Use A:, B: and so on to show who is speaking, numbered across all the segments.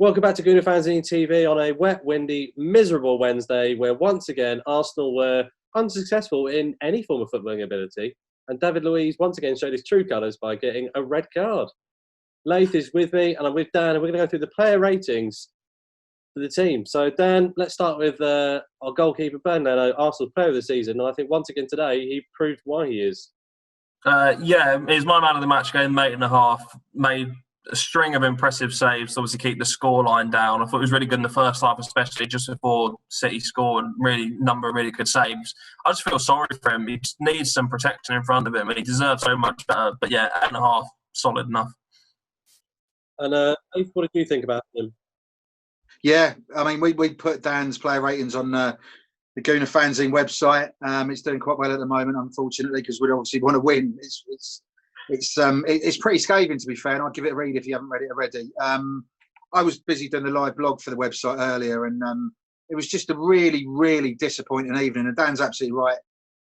A: Welcome back to Gooner Fanzine TV on a wet, windy, miserable Wednesday where once again Arsenal were unsuccessful in any form of footballing ability, and David Luiz once again showed his true colours by getting a red card. Layth is with me and I'm with Dan, and we're going to go through the player ratings for the team. So Dan, let's start with our goalkeeper Bernardo, Arsenal's player of the season, and I think once again today he proved why he is.
B: He's my man of the match, game 8.5, made a string of impressive saves to obviously keep the scoreline down. I thought it was really good in the first half, especially just before City scored. Number of really good saves. I just feel sorry for him. He just needs some protection in front of him, and he deserves so much better. But yeah, 8.5, solid enough.
A: And what did you think about him?
C: Yeah, I mean, we put Dan's player ratings on the Gooner Fanzine website. It's doing quite well at the moment, unfortunately, because we obviously want to win. It's pretty scathing, to be fair, and I'll give it a read if you haven't read it already. I was busy doing the live blog for the website earlier, and it was just a really, really disappointing evening. And Dan's absolutely right.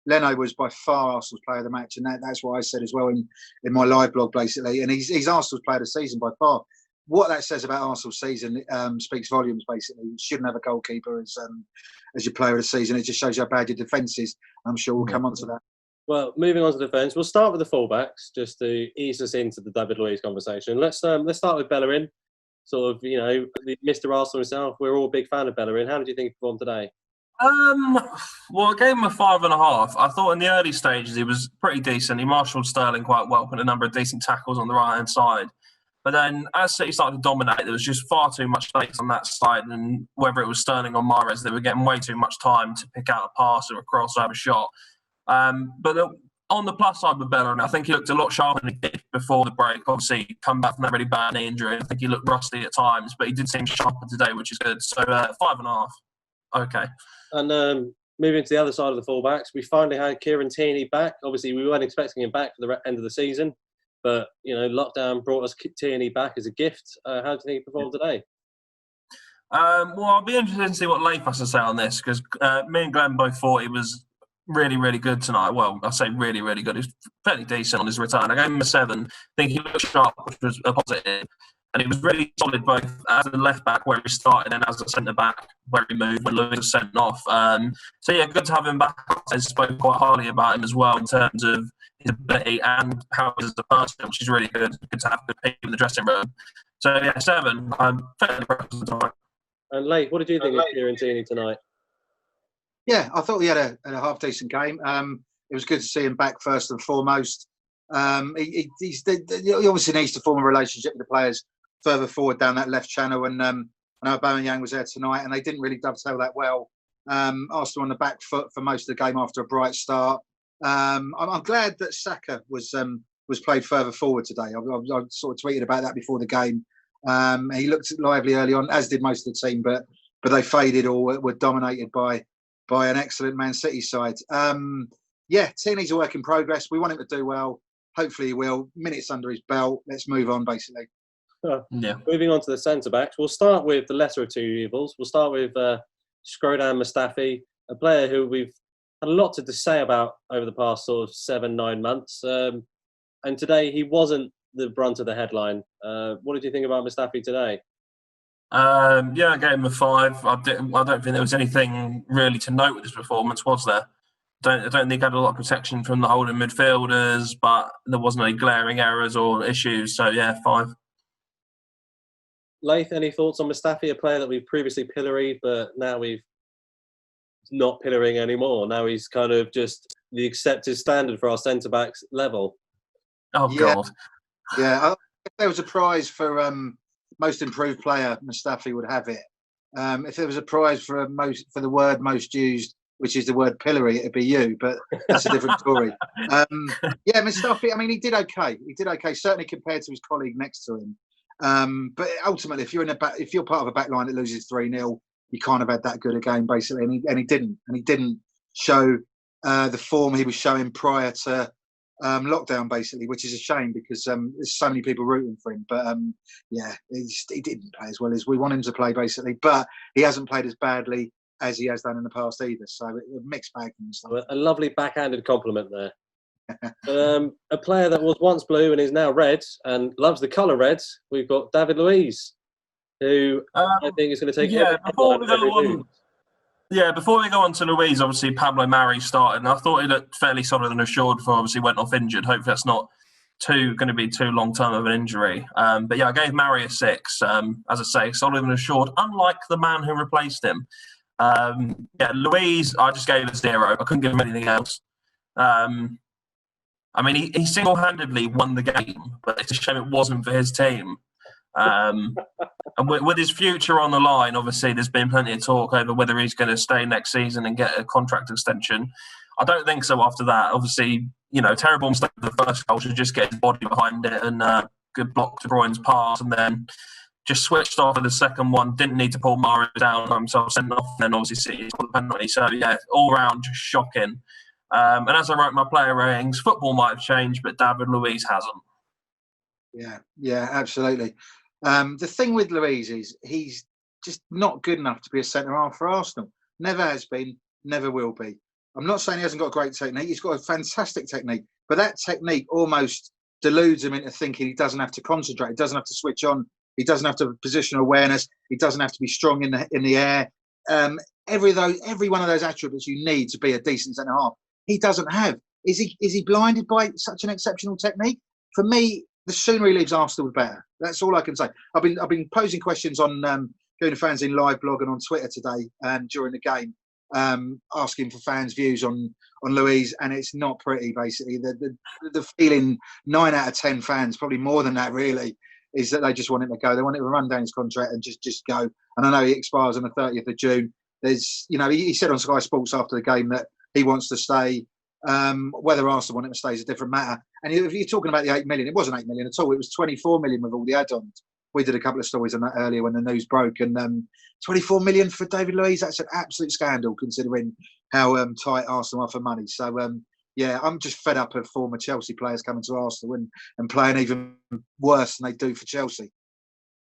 C: Leno was by far Arsenal's player of the match, and that's what I said as well in my live blog, basically. And he's Arsenal's player of the season by far. What that says about Arsenal's season speaks volumes, basically. You shouldn't have a goalkeeper as your player of the season. It just shows you how bad your defence is. I'm sure we'll come on to that.
A: Well, moving on to defence, we'll start with the fullbacks just to ease us into the David Luiz conversation. Let's start with Bellerin. Sort of, Mr. Arsenal himself. We're all a big fan of Bellerin. How did you think he performed today?
B: Well, I gave him a 5.5. I thought in the early stages he was pretty decent. He marshalled Sterling quite well, put a number of decent tackles on the right-hand side. But then as City started to dominate, there was just far too much space on that side, and whether it was Sterling or Mahrez, they were getting way too much time to pick out a pass or a cross or have a shot. But on the plus side with Bellerin, I think he looked a lot sharper than he did before the break. Obviously, he come back from that really bad knee injury. I think he looked rusty at times, but he did seem sharper today, which is good. So 5.5. Okay.
A: And moving to the other side of the fullbacks, we finally had Kieran Tierney back. Obviously, we weren't expecting him back for the end of the season, but lockdown brought us Tierney back as a gift. How do you think he performed today?
B: Well, I'll be interested to see what Layth has to say on this, because me and Glenn both thought he was really, really good tonight. Well, I say really, really good. He was fairly decent on his return. I gave him a 7. I think he looked sharp, which was a positive. And he was really solid both as a left-back where he started and as a centre-back where he moved when Luiz was sent off. So, yeah, good to have him back. I spoke quite highly about him as well in terms of his ability and how he is as a person, which is really good. Good to have good people in the dressing room. So, yeah, 7. I'm fairly impressed with the time.
A: And Layth, what did you think of Kieran Tierney tonight?
C: Yeah, I thought he had a half-decent game. It was good to see him back first and foremost. He obviously needs to form a relationship with the players further forward down that left channel, and I know Aubameyang was there tonight, and they didn't really dovetail that well. Arsenal on the back foot for most of the game after a bright start. I'm glad that Saka was played further forward today. I sort of tweeted about that before the game. He looked lively early on, as did most of the team, but they faded or were dominated by an excellent Man City side. Tierney's a work in progress. We want him to do well. Hopefully he will. Minutes under his belt. Let's move on, basically.
A: Yeah. Moving on to the centre-backs, we'll start with the lesser of two evils. We'll start with Shkodran Mustafi, a player who we've had a lot to say about over the past sort of 7-9 months. And today he wasn't the brunt of the headline. What did you think about Mustafi today?
B: I gave him a 5. I don't think there was anything really to note with his performance, was there? I don't think he had a lot of protection from the holding midfielders, but there wasn't any glaring errors or issues. So, yeah, 5.
A: Layth, any thoughts on Mustafi, a player that we've previously pilloried, but now we've not pillorying anymore? Now he's kind of just the accepted standard for our centre-backs level.
B: Oh, God.
C: Yeah, if there was a prize for most improved player, Mustafi would have it. If there was a prize for the word most used, which is the word pillory, it'd be you, but that's a different story. Mustafi, I mean, he did okay. Certainly compared to his colleague next to him. But ultimately, if you're part of a back line that loses 3-0, you can't have had that good a game, basically. And he didn't show the form he was showing prior to lockdown, basically, which is a shame because there's so many people rooting for him. But he didn't play as well as we want him to play, basically. But he hasn't played as badly as he has done in the past either. So a mixed bag and stuff.
A: A lovely backhanded compliment there. A player that was once blue and is now red and loves the colour red, we've got David Luiz. who I think is going to take
B: yeah, before we go on.
A: move.
B: Yeah, before we go on to Luiz, obviously Pablo Mari started, and I thought he looked fairly solid and assured before obviously went off injured. Hopefully that's not going to be too long term of an injury. But yeah, I gave Mari a 6. As I say, solid and assured, unlike the man who replaced him. Yeah, Luiz, I just gave a 0. I couldn't give him anything else. I mean, he single-handedly won the game, but it's a shame it wasn't for his team. And with his future on the line, obviously, there's been plenty of talk over whether he's going to stay next season and get a contract extension. I don't think so after that. Obviously, terrible mistake with the first goal, should just get his body behind it and good block De Bruyne's pass, and then just switched off for the second one. Didn't need to pull Mari down, got himself sent off, and then obviously City scored the penalty. So, yeah, all round just shocking. And as I wrote my player ratings, football might have changed, but David Luiz hasn't.
C: Yeah, absolutely. The thing with Luiz is he's just not good enough to be a centre-half for Arsenal. Never has been, never will be. I'm not saying he hasn't got great technique. He's got a fantastic technique. But that technique almost deludes him into thinking he doesn't have to concentrate. He doesn't have to switch on. He doesn't have to have positional awareness. He doesn't have to be strong in the air. Every one of those attributes you need to be a decent centre-half, he doesn't have. Is he blinded by such an exceptional technique? For me, the sooner he leaves Arsenal, the better. That's all I can say. I've been posing questions on Gooner Fanzine live blog and on Twitter today during the game, asking for fans' views on Luiz, and it's not pretty. Basically, the feeling 9 out of 10 fans, probably more than that, really, is that they just want him to go. They want him to run down his contract and just go. And I know he expires on the 30th of June. There's, he said on Sky Sports after the game that he wants to stay. Whether Arsenal want him to stay is a different matter. And if you're talking about the 8 million, it wasn't 8 million at all. It was 24 million with all the add-ons. We did a couple of stories on that earlier when the news broke. And 24 million for David Luiz, that's an absolute scandal considering how tight Arsenal are for money. So, yeah, I'm just fed up of former Chelsea players coming to Arsenal and playing even worse than they do for Chelsea.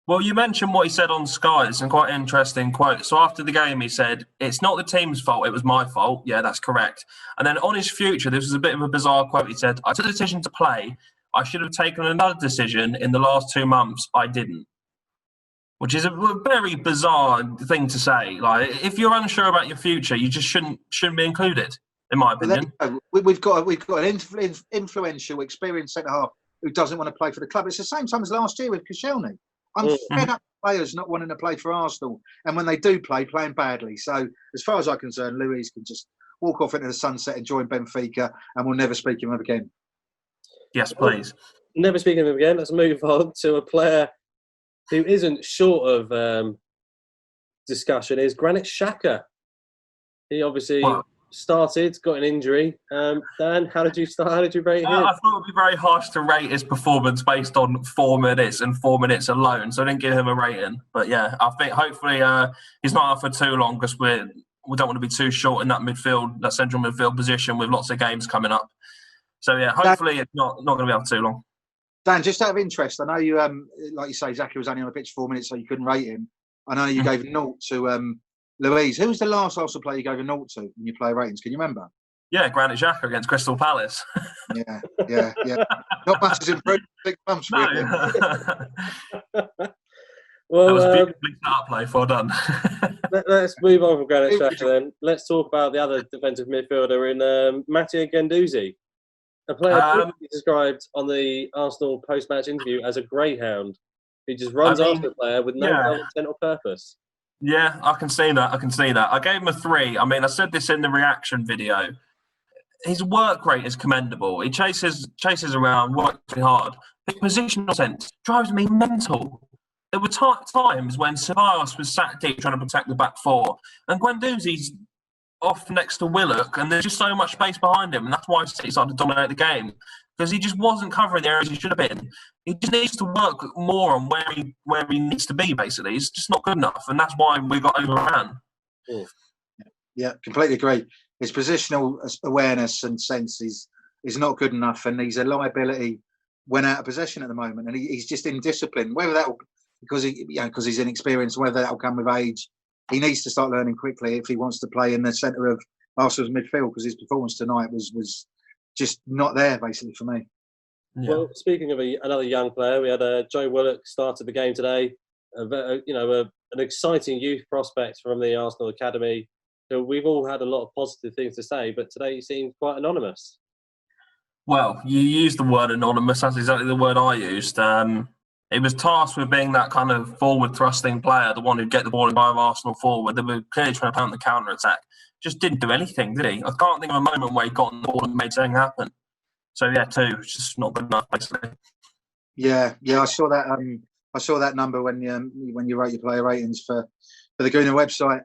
B: Well, you mentioned what he said on Sky. It's a quite interesting quote. So after the game, he said, "It's not the team's fault. It was my fault." Yeah, that's correct. And then on his future, this was a bit of a bizarre quote. He said, "I took the decision to play. I should have taken another decision in the last 2 months. I didn't." Which is a very bizarre thing to say. Like, if you're unsure about your future, you just shouldn't be included, in my opinion.
C: We've got an influential, experienced centre half who doesn't want to play for the club. It's the same time as last year with Koscielny. I'm fed up with players not wanting to play for Arsenal, and when they do play, playing badly. So, as far as I'm concerned, Luiz can just walk off into the sunset and join Benfica, and we'll never speak of him again.
B: Yes, please.
A: Never speaking of him again. Let's move on to a player who isn't short of discussion. Is Granit Xhaka. He obviously started, got an injury. Dan, how did you start? How did you rate him?
B: I thought it would be very harsh to rate his performance based on 4 minutes and 4 minutes alone, so I didn't give him a rating. But yeah, I think hopefully he's not out for too long because we don't want to be too short in that midfield, that central midfield position with lots of games coming up. So yeah, hopefully it's not going to be out for too long.
C: Dan, just out of interest, I know you, like you say, Xhaka was only on the pitch 4 minutes, so you couldn't rate him. I know you gave a 0 to Luiz. Who was the last Arsenal player you gave a 0 to in your player ratings? Can you remember?
B: Yeah, Granit Xhaka against Crystal Palace.
C: Yeah. Not much has improved in 6 months for him.
A: Well,
B: that was beautifully start play. Well done.
A: Let's move on from Granit Xhaka then. Let's talk about the other defensive midfielder in Mattia Guendouzi. A player described on the Arsenal post-match interview as a greyhound who just runs after the player with no intent or purpose.
B: Yeah, I can see that. I gave him a 3. I mean, I said this in the reaction video. His work rate is commendable. He chases around, works really hard. His positional sense drives me mental. There were times when Ceballos was sat deep trying to protect the back four, and Guendouzi's off next to Willock, and there's just so much space behind him, and that's why City started to dominate the game, because he just wasn't covering the areas he should have been. He just needs to work more on where he needs to be, basically. He's just not good enough, and that's why we got overran.
C: Yeah, completely agree. His positional awareness and sense is not good enough, and he's a liability when out of possession at the moment, and he's just indisciplined. Whether that will, because he's inexperienced, whether that will come with age, he needs to start learning quickly if he wants to play in the centre of Arsenal's midfield, because his performance tonight was just not there, basically, for me.
A: Yeah. Well, speaking of another young player, we had Joe Willock started the game today. an exciting youth prospect from the Arsenal academy. So we've all had a lot of positive things to say, but today he seemed quite anonymous.
B: Well, you used the word anonymous. That's exactly the word I used. He was tasked with being that kind of forward-thrusting player, the one who'd get the ball and drive Arsenal forward. They were clearly trying to pound the counter-attack. Just didn't do anything, did he? I can't think of a moment where he got on the ball and made something happen. So yeah, it's just not good enough, basically.
C: Yeah. I saw that. I saw that number when you wrote your player ratings for the Gooner website.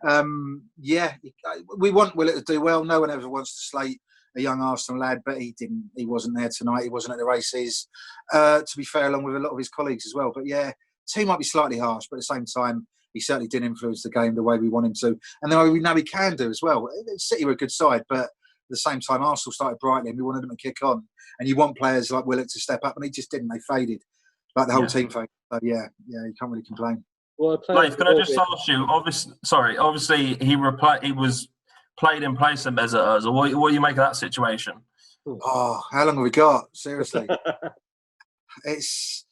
C: We want Willock to do well. No one ever wants to slate a young Arsenal lad, but he didn't. He wasn't there tonight. He wasn't at the races. To be fair, along with a lot of his colleagues as well. But yeah, team might be slightly harsh, but at the same time, he certainly didn't influence the game the way we want him to, and the way we know he can do as well. City were a good side, but at the same time, Arsenal started brightly, and we wanted them to kick on. And you want players like Willock to step up, and he just didn't. They faded, like the whole team faded. So yeah, you can't really complain.
A: Well,
B: Leif, can I just ask you? Obviously, he was played in place of Mesut Ozil. What do you make of that situation?
C: Oh, how long have we got? Seriously, it's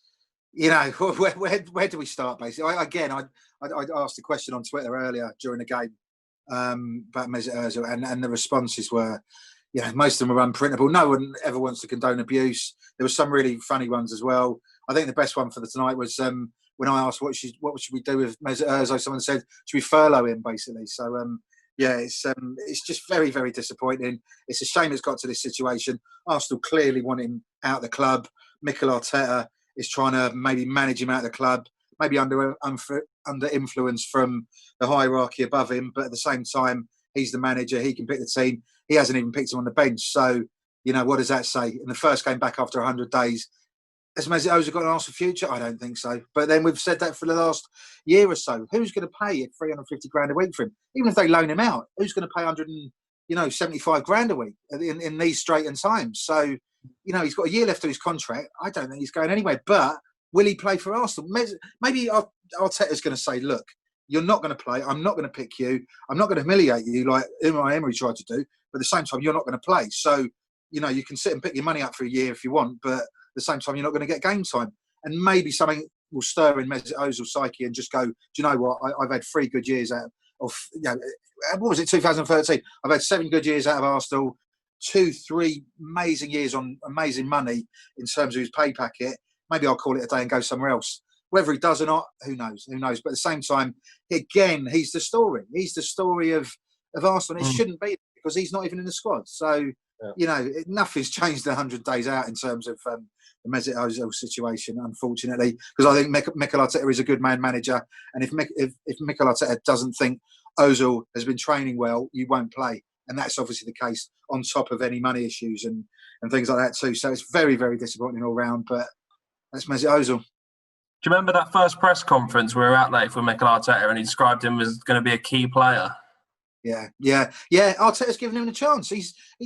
C: where do we start? Basically, I asked a question on Twitter earlier during the game about Mesut Ozil, and the responses were, most of them were unprintable. No one ever wants to condone abuse. There were some really funny ones as well. I think the best one for tonight was when I asked what should we do with Mesut Ozil. Someone said, should we furlough him, basically? So it's just very, very disappointing. It's a shame it's got to this situation. Arsenal clearly want him out of the club. Mikel Arteta is trying to maybe manage him out of the club, maybe under influence from the hierarchy above him. But at the same time, he's the manager. He can pick the team. He hasn't even picked him on the bench. So, what does that say? In the first game back after 100 days, has Mesut Ozil got an Arsenal future? I don't think so. But then we've said that for the last year or so. Who's going to pay 350 grand a week for him? Even if they loan him out, who's going to pay 175 grand a week in these straitened times? So, he's got a year left of his contract. I don't think he's going anywhere. But will he play for Arsenal? Maybe Arteta's going to say, look, you're not going to play. I'm not going to pick you. I'm not going to humiliate you like Unai Emery tried to do. But at the same time, you're not going to play. So, you can sit and pick your money up for a year if you want, but at the same time, you're not going to get game time. And maybe something will stir in Mesut Ozil's psyche and just go, do you know what? I've had 3 good years out of, what was it, 2013? I've had 7 good years out of Arsenal, 2-3 amazing years on amazing money in terms of his pay packet. Maybe I'll call it a day and go somewhere else. Whether he does or not, who knows? But at the same time, again, he's the story. He's the story of Arsenal. It shouldn't be because he's not even in the squad. So, nothing's changed 100 days out in terms of the Mesut Ozil situation, unfortunately, because I think Mikel Arteta is a good manager, and if Mikel Arteta doesn't think Ozil has been training well, you won't play, and that's obviously the case on top of any money issues and things like that too. So it's very, very disappointing all round, but that's Mesut Ozil.
B: Do you remember that first press conference we were at, Leif, with Mikel Arteta, and he described him as going to be a key player?
C: Yeah. Arteta's given him a chance. They've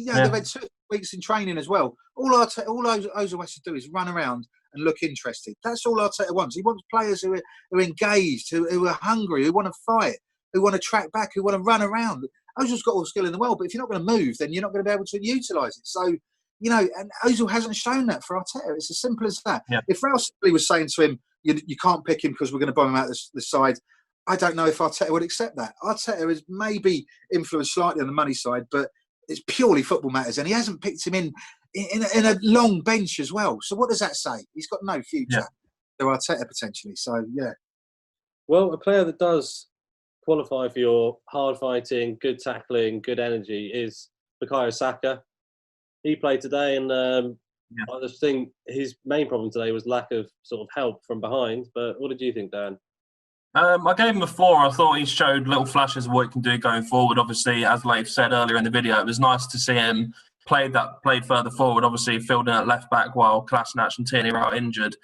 C: had 2 weeks in training as well. All Ozil has to do is run around and look interested. That's all Arteta wants. He wants players who are engaged, who are hungry, who want to fight, who want to track back, who want to run around. Ozil's got all the skill in the world, but if you're not going to move, then you're not going to be able to utilise it. So, and Ozil hasn't shown that for Arteta. It's as simple as that. Yeah. If Raul simply was saying to him, you can't pick him because we're going to bomb him out the side, I don't know if Arteta would accept that. Arteta is maybe influenced slightly on the money side, but it's purely football matters, and he hasn't picked him in a long bench as well. So what does that say? He's got no future to Arteta potentially. So yeah.
A: Well, a player that does qualify for your hard fighting, good tackling, good energy is Bukayo Saka. He played today, and I just think his main problem today was lack of sort of help from behind. But what did you think, Dan?
B: I gave him a 4. I thought he showed little flashes of what he can do going forward. Obviously, as Leif said earlier in the video, it was nice to see him played further forward. Obviously, filled in at left back while Kolasinac and Tierney were out injured.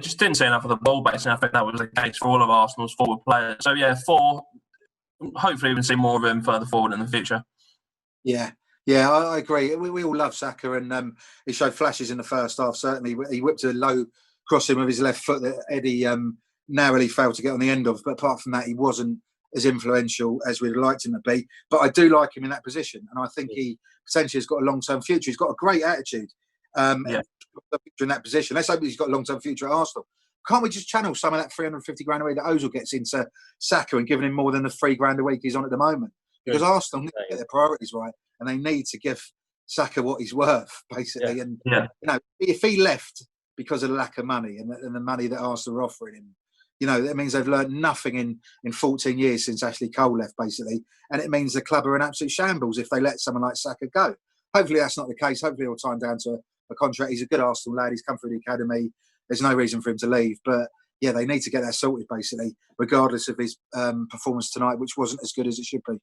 B: Just didn't see enough of the ball base, and I think that was the case for all of Arsenal's forward players. So 4. Hopefully, we can see more of him further forward in the future.
C: Yeah, I agree. We all love Saka, and he showed flashes in the first half. Certainly, he whipped a low crossing with his left foot that Eddie narrowly failed to get on the end of. But apart from that, he wasn't as influential as we'd liked him to be. But I do like him in that position, and I think he potentially has got a long-term future. He's got a great attitude in that position. Let's hope he's got a long-term future at Arsenal. can't we just channel some of that 350 grand a week that Ozil gets into Saka and giving him more than the 3 grand a week he's on at the moment? Because Arsenal need to get their priorities right, and they need to give Saka what he's worth, basically. And if he left because of the lack of money and the money that Arsenal are offering him, that means they've learned nothing in 14 years since Ashley Cole left, basically. And it means the club are in absolute shambles if they let someone like Saka go. Hopefully that's not the case. Hopefully he'll time down to a contract. He's a good Arsenal lad. He's come through the academy. There's no reason for him to leave. But yeah, they need to get that sorted, basically, regardless of his performance tonight, which wasn't as good as it should be.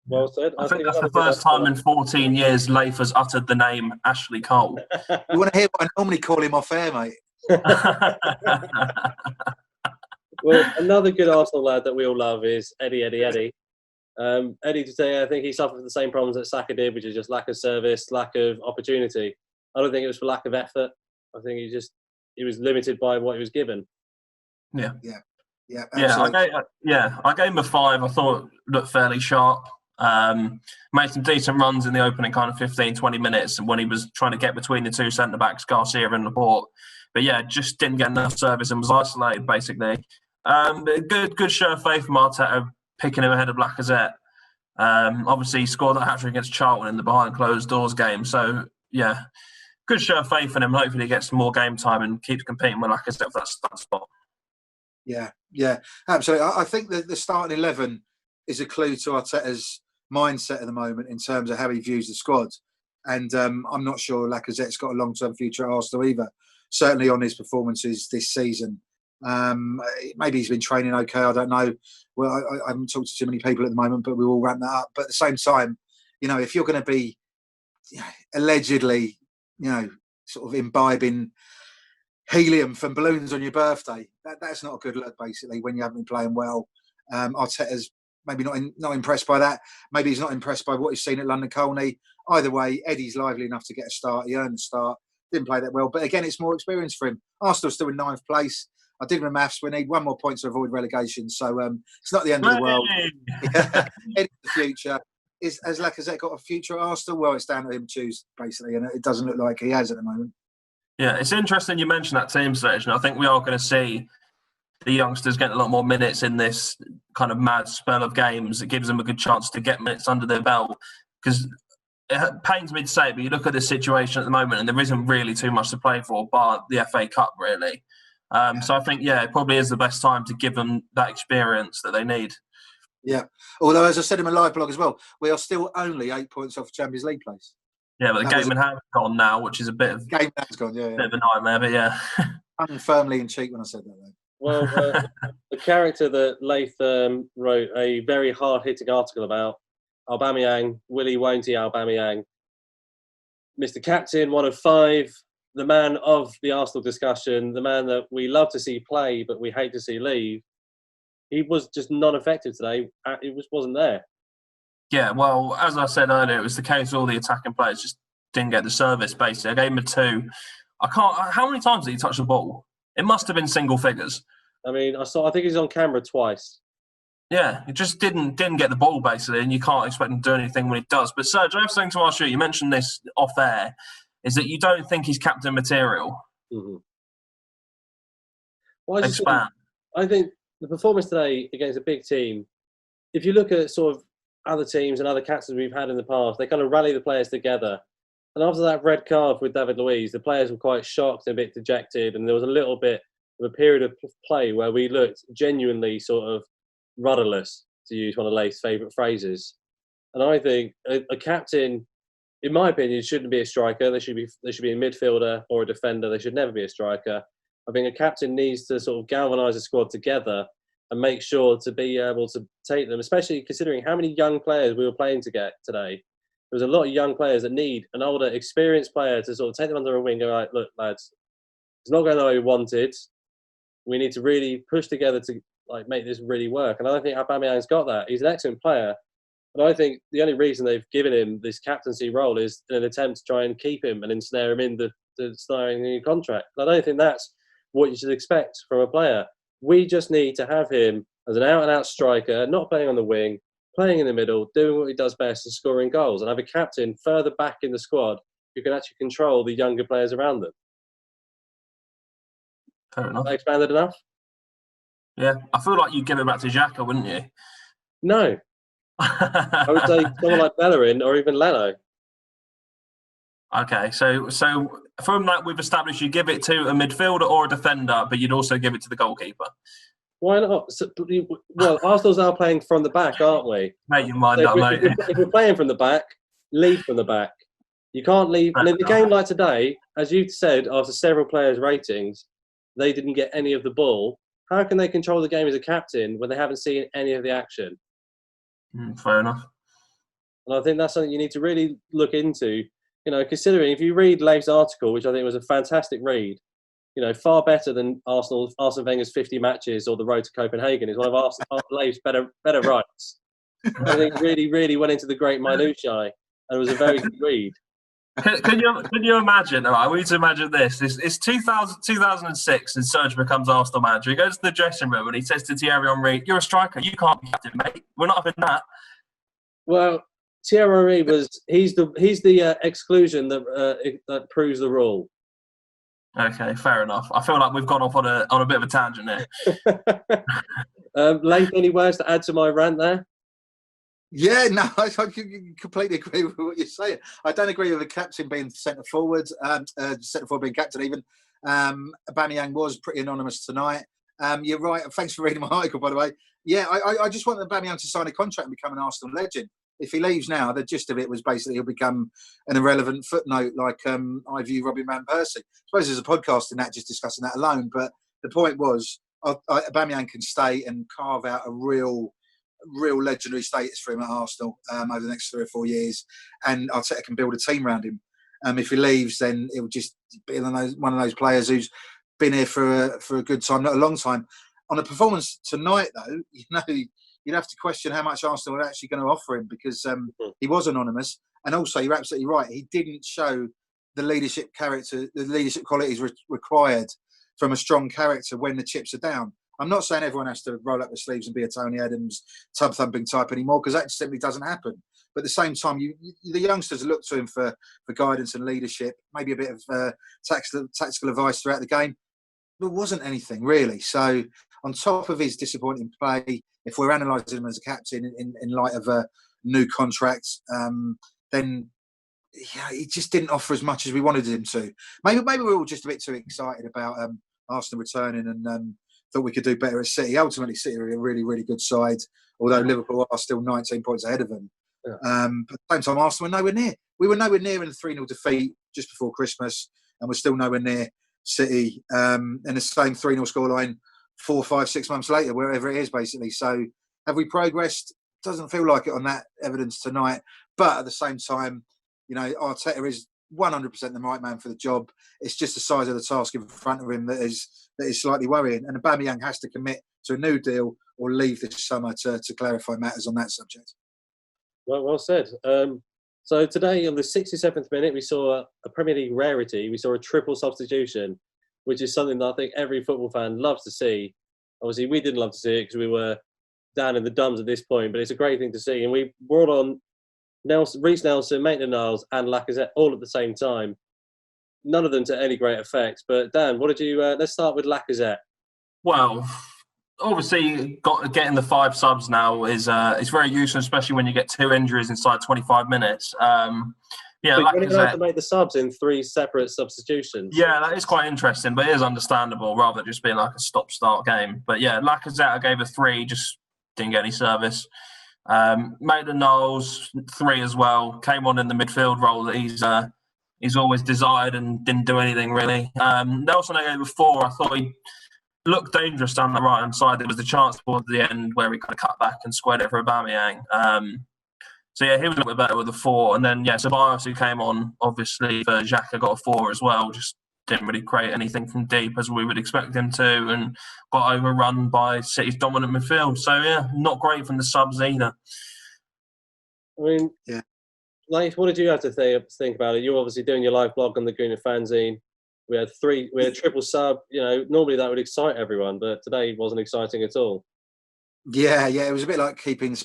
A: Well said.
B: I think that's the first time in 14 years Layth has uttered the name Ashley Cole.
C: You want to hear what I normally call him off air, mate?
A: Well, another good Arsenal lad that we all love is Eddie. Eddie today, I think he suffered the same problems that Saka did, which is just lack of service, lack of opportunity. I don't think it was for lack of effort. I think he was limited by what he was given.
C: Yeah.
B: I gave him a 5. I thought looked fairly sharp. Made some decent runs in the opening kind of 15-20 minutes when he was trying to get between the 2 centre backs, Garcia and Laporte. But yeah, just didn't get enough service and was isolated basically. Good show of faith from Arteta picking him ahead of Lacazette. Obviously he scored that hat-trick against Charlton in the behind closed doors game. So yeah, good show of faith in him. Hopefully he gets some more game time and keeps competing with Lacazette for that start spot.
C: Yeah, absolutely. I think that the starting 11 is a clue to Arteta's mindset at the moment in terms of how he views the squad. And I'm not sure Lacazette's got a long-term future at Arsenal either. Certainly on his performances this season. Maybe he's been training okay, I don't know. Well, I haven't talked to too many people at the moment, but we will ramp that up. But at the same time, if you're going to be allegedly, sort of imbibing helium from balloons on your birthday, that's not a good look, basically, when you haven't been playing well. Arteta's maybe not impressed by that. Maybe he's not impressed by what he's seen at London Colney. Either way, Eddie's lively enough to get a start. He earned a start. Didn't play that well. But again, it's more experience for him. Arsenal's still in 9th place. I did my maths. We need 1 more point to avoid relegation. So it's not the end of the world. In the future. Has Lacazette got a future at Arsenal? Well, it's down to him to choose, basically. And it doesn't look like he has at the moment.
B: Yeah, it's interesting you mentioned that team selection. I think we are going to see the youngsters getting a lot more minutes in this kind of mad spell of games. It gives them a good chance to get minutes under their belt. Because it pains me to say it, but you look at this situation at the moment and there isn't really too much to play for bar the FA Cup, really. So I think, it probably is the best time to give them that experience that they need.
C: Yeah. Although, as I said in my live blog as well, we are still only 8 points off Champions League place.
B: Yeah, but the game in hand gone now, which is a bit of
C: game has gone,
B: bit of a nightmare, but yeah.
C: I'm firmly in cheek when I said that, though.
A: Well, the character that Layth wrote a very hard-hitting article about, Aubameyang, Willie won't he Aubameyang, Mr. Captain, 1 of 5, the man of the Arsenal discussion, the man that we love to see play but we hate to see leave. He was just non-effective today. It just wasn't there.
B: Yeah, well, as I said earlier, it was the case all the attacking players just didn't get the service, basically. I gave him a 2. How many times did he touch the ball? It must have been single figures.
A: I mean, I think he's on camera twice.
B: Yeah, he just didn't get the ball, basically, and you can't expect him to do anything when he does. But Serge, I have something to ask you. You mentioned this off air, is that you don't think he's captain material.
A: Mm-hmm. Well,
B: Expand.
A: I think the performance today against a big team, if you look at sort of other teams and other captains we've had in the past, they kind of rally the players together. And after that red card with David Luiz, the players were quite shocked and a bit dejected, and there was a little bit of a period of play where we looked genuinely sort of rudderless, to use one of Layth's favourite phrases. And I think a captain, in my opinion, shouldn't be a striker. They should be a midfielder or a defender. They should never be a striker. I think a captain needs to sort of galvanise the squad together and make sure to be able to take them, especially considering how many young players we were playing to get today. There's a lot of young players that need an older, experienced player to sort of take them under a wing and go, right, look, lads, it's not going the way we wanted. We need to really push together to make this really work. And I don't think Aubameyang's got that. He's an excellent player. But I think the only reason they've given him this captaincy role is in an attempt to try and keep him and ensnare him in the starring contract. And I don't think that's what you should expect from a player. We just need to have him as an out-and-out striker, not playing on the wing, playing in the middle, doing what he does best and scoring goals, and have a captain further back in the squad who can actually control the younger players around them.
B: Fair enough.
A: They expanded enough?
B: Yeah, I feel like you'd give it back to Xhaka, wouldn't you?
A: No. I would say someone like Bellerin or even Leno.
B: Okay, so from that we've established you give it to a midfielder or a defender, but you'd also give it to the goalkeeper.
A: Why not? Well, Arsenal's now playing from the back, aren't we?
B: Make your mind
A: So
B: up, mate.
A: if we're playing from the back, lead from the back. You can't leave. And in a game like today, as you said, after several players' ratings, they didn't get any of the ball. How can they control the game as a captain when they haven't seen any of the action?
B: Fair enough.
A: And I think that's something you need to really look into. You know, considering if you read Layth's article, which I think was a fantastic read, you know, far better than Arsene Wenger's 50 matches or the road to Copenhagen, is one of Layth's better writes. I think really, really went into the great minutiae and it was a very good read.
B: Can you imagine? All right, we need to imagine this. It's 2006 and Serge becomes Arsenal manager. He goes to the dressing room and he says to Thierry Henry, "You're a striker. You can't be captain, mate. We're not having that."
A: Well, Thierry Henry he's the exclusion that proves the rule.
B: Okay, fair enough. I feel like we've gone off on a bit of a tangent here.
A: Layth, any words to add to my rant there?
C: Yeah, no, I completely agree with what you're saying. I don't agree with the captain being centre forward being captain even. Aubameyang was pretty anonymous tonight. You're right. Thanks for reading my article, by the way. Yeah, I just want Aubameyang to sign a contract and become an Arsenal legend. If he leaves now, the gist of it was basically he'll become an irrelevant footnote like I view Robin Van Persie. I suppose there's a podcast in that just discussing that alone. But the point was Aubameyang can stay and carve out a real legendary status for him at Arsenal over the next 3 or 4 years, and Arteta can build a team around him. If he leaves, then it will just be one of those players who's been here for a good time, not a long time. On the performance tonight, though, you know, you'd have to question how much Arsenal are actually going to offer him because he was anonymous, and also you're absolutely right, he didn't show the leadership qualities required from a strong character when the chips are down. I'm not saying everyone has to roll up their sleeves and be a Tony Adams tub-thumping type anymore, because that simply doesn't happen. But at the same time, the youngsters look to him for guidance and leadership, maybe a bit of tactical advice throughout the game. There wasn't anything, really. So on top of his disappointing play, if we're analysing him as a captain in light of a new contract, then yeah, he just didn't offer as much as we wanted him to. Maybe we're all just a bit too excited about Arsenal returning and thought we could do better at City. Ultimately, City are a really, really good side, although Liverpool are still 19 points ahead of them. Yeah. But at the same time, Arsenal were nowhere near. We were nowhere near in a 3-0 defeat just before Christmas, and we're still nowhere near City in the same 3-0 scoreline 4, 5, 6 months later, wherever it is, basically. So have we progressed? Doesn't feel like it on that evidence tonight. But at the same time, you know, Arteta is 100% the right man for the job. It's just the size of the task in front of him that is slightly worrying. And Aubameyang has to commit to a new deal or leave this summer to clarify matters on that subject.
A: Well said. So today, on the 67th minute, we saw a Premier League rarity. We saw a triple substitution, which is something that I think every football fan loves to see. Obviously, we didn't love to see it because we were down in the dumps at this point, but it's a great thing to see. And we brought on Reece Nelson, Maitland-Niles and Lacazette all at the same time. None of them to any great effect. But Dan, what did you... let's start with Lacazette.
B: Well, obviously, getting the 5 subs now is very useful, especially when you get 2 injuries inside 25 minutes. Yeah,
A: Lacazette, you're allowed to make the subs in 3 separate substitutions.
B: Yeah, that is quite interesting, but it is understandable rather than just being like a stop-start game. But yeah, Lacazette, I gave a 3, just didn't get any service. Maitland-Niles 3 as well. Came on in the midfield role that he's always desired and didn't do anything really. Nelson I gave a 4. I thought he looked dangerous down the right hand side. There was the chance towards the end where he kind of cut back and squared it for Aubameyang. So yeah, he was a little bit better with a 4. And then yeah, Ceballos, who came on obviously for Xhaka, got a 4 as well. Just didn't really create anything from deep as we would expect him to, and got overrun by City's dominant midfield. So yeah, not great from the subs either.
A: I mean, yeah. Layth, what did you have to think about it? You're obviously doing your live blog on the Gooner Fanzine. We had triple sub. You know, normally that would excite everyone, but today wasn't exciting at all.
C: Yeah, it was a bit like keeping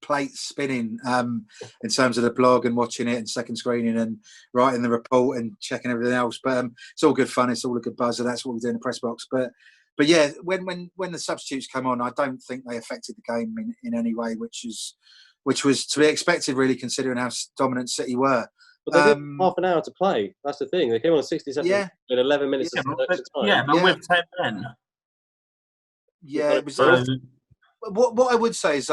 C: plates spinning in terms of the blog and watching it and second screening and writing the report and checking everything else. But it's all good fun. It's all a good buzz, and that's what we do in the press box. But yeah, when the substitutes come on, I don't think they affected the game in any way, which was to be expected, really, considering how dominant City were.
A: But they did half an hour to play. That's the thing. They came on 67 in 11 minutes of extra time.
B: Yeah, but with 10 men.
C: Yeah, it was. What I would say is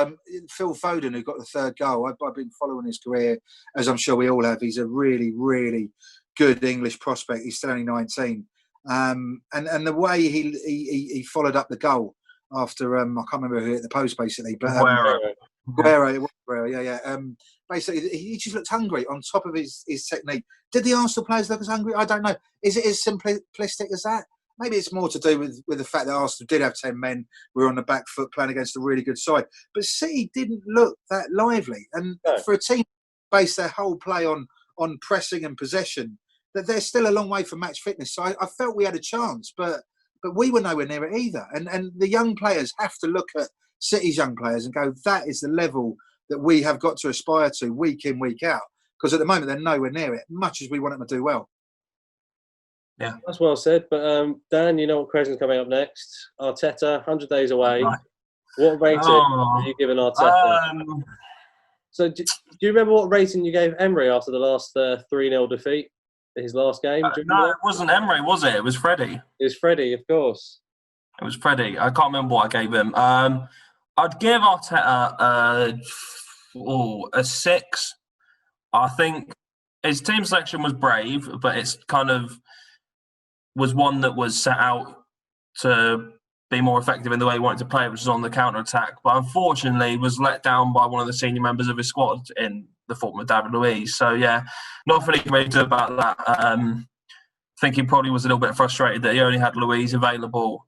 C: Phil Foden, who got the third goal, I've been following his career, as I'm sure we all have. He's a really, really good English prospect. He's still only 19. And the way he followed up the goal after, I can't remember who hit the post, basically. But Guerrero, yeah. Basically, he just looked hungry on top of his technique. Did the Arsenal players look as hungry? I don't know. Is it as simplistic as that? Maybe it's more to do with the fact that Arsenal did have 10 men. We were on the back foot playing against a really good side. But City didn't look that lively. And for a team based their whole play on pressing and possession, that they're still a long way from match fitness. So I felt we had a chance, but we were nowhere near it either. And the young players have to look at City's young players and go, that is the level that we have got to aspire to week in, week out. Because at the moment, they're nowhere near it, much as we want them to do well.
B: Yeah,
A: that's well said. But Dan, you know what question's coming up next? Arteta, 100 days away. Right. What rating are you giving Arteta? So do you remember what rating you gave Emery after the last 3-0 defeat? His last game?
B: No, it wasn't Emery, was it? It was Freddie.
A: It was Freddie, of course.
B: It was Freddie. I can't remember what I gave him. I'd give Arteta a 6. I think his team selection was brave, but it's kind of was one that was set out to be more effective in the way he wanted to play, which was on the counter-attack. But unfortunately, was let down by one of the senior members of his squad in the form of David Luiz. So, yeah, not really great to do about that. I think he probably was a little bit frustrated that he only had Luiz available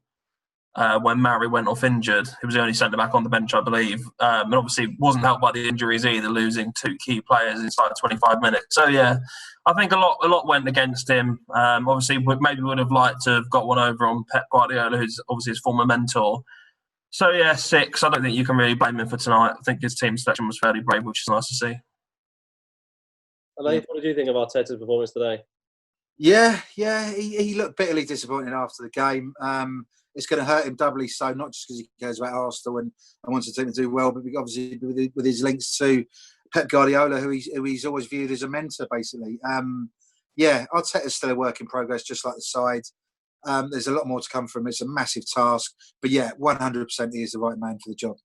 B: when Mari went off injured. He was the only centre-back on the bench, I believe. And obviously wasn't helped by the injuries either, losing 2 key players inside 25 minutes. So, yeah, I think a lot went against him. Obviously, maybe would have liked to have got one over on Pep Guardiola, who's obviously his former mentor. So, yeah, 6. I don't think you can really blame him for tonight. I think his team selection was fairly brave, which is nice to see.
A: Layth, what did you think of Arteta's performance today?
C: Yeah, he looked bitterly disappointed after the game. It's going to hurt him doubly so, not just because he cares about Arsenal and wants the team to do well, but obviously with his links to Pep Guardiola, who he's always viewed as a mentor, basically. Arteta's still a work in progress, just like the side. There's a lot more to come from him. It's a massive task. But yeah, 100% he is the right man for the job.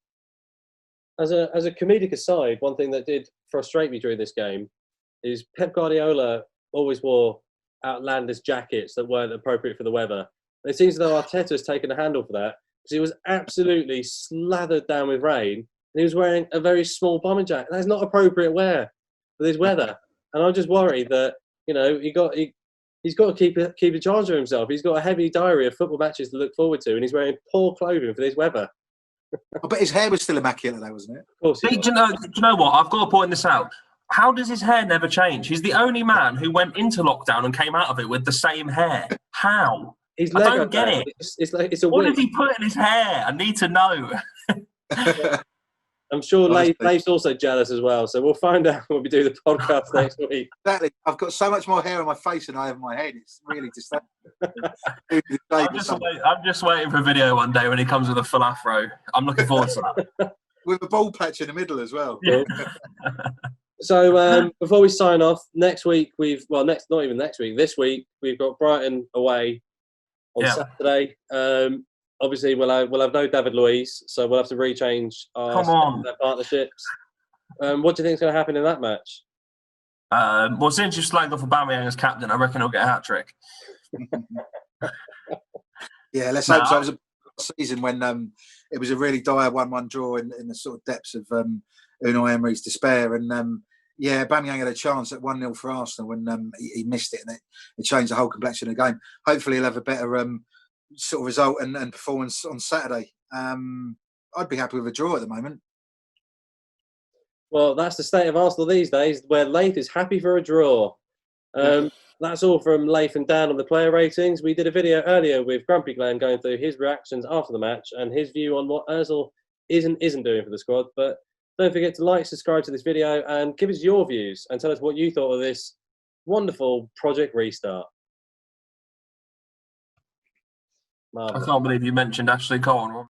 A: As a comedic aside, one thing that did frustrate me during this game is Pep Guardiola always wore outlandish jackets that weren't appropriate for the weather. It seems as though Arteta has taken a handle for that because he was absolutely slathered down with rain and he was wearing a very small bomber jacket. That's not appropriate wear for this weather. And I'm just worried that, he's got to keep a charge of himself. He's got a heavy diary of football matches to look forward to and he's wearing poor clothing for this weather.
C: But his hair was still immaculate though, wasn't it?
A: Of course.
B: Do you know what? I've got to point this out. How does his hair never change? He's the only man who went into lockdown and came out of it with the same hair. How? I don't get it.
A: It's a
B: what did he put in his hair? I need to know.
A: I'm sure Layth's also jealous as well. So we'll find out when we do the podcast next week.
C: Exactly. I've got so much more hair on my face than I have on my head. It's really disturbing.
B: I'm just waiting for a video one day when he comes with a full afro. I'm looking forward to that.
C: With a bald patch in the middle as well.
A: Yeah. So before we sign off, next week this week we've got Brighton away on Saturday. Obviously, we'll have no David Luiz, so we'll have to rechange our partnerships. What do you think is going to happen in that match?
B: Well, since you slagged off Aubameyang as captain, I reckon he'll get a hat-trick.
C: Yeah, let's hope so. It was a season when it was a really dire 1-1 draw in the sort of depths of Unai Emery's despair. And Aubameyang had a chance at 1-0 for Arsenal when he missed it, and it changed the whole complexion of the game. Hopefully he'll have a better sort of result and performance on Saturday. I'd be happy with a draw at the moment.
A: Well, that's the state of Arsenal these days, where Layth is happy for a draw. That's all from Layth and Dan on the player ratings. We did a video earlier with Grumpy Glenn going through his reactions after the match and his view on what Ozil isn't doing for the squad. But don't forget to like, subscribe to this video, and give us your views and tell us what you thought of this wonderful Project Restart.
B: I can't believe you mentioned Ashley Cole.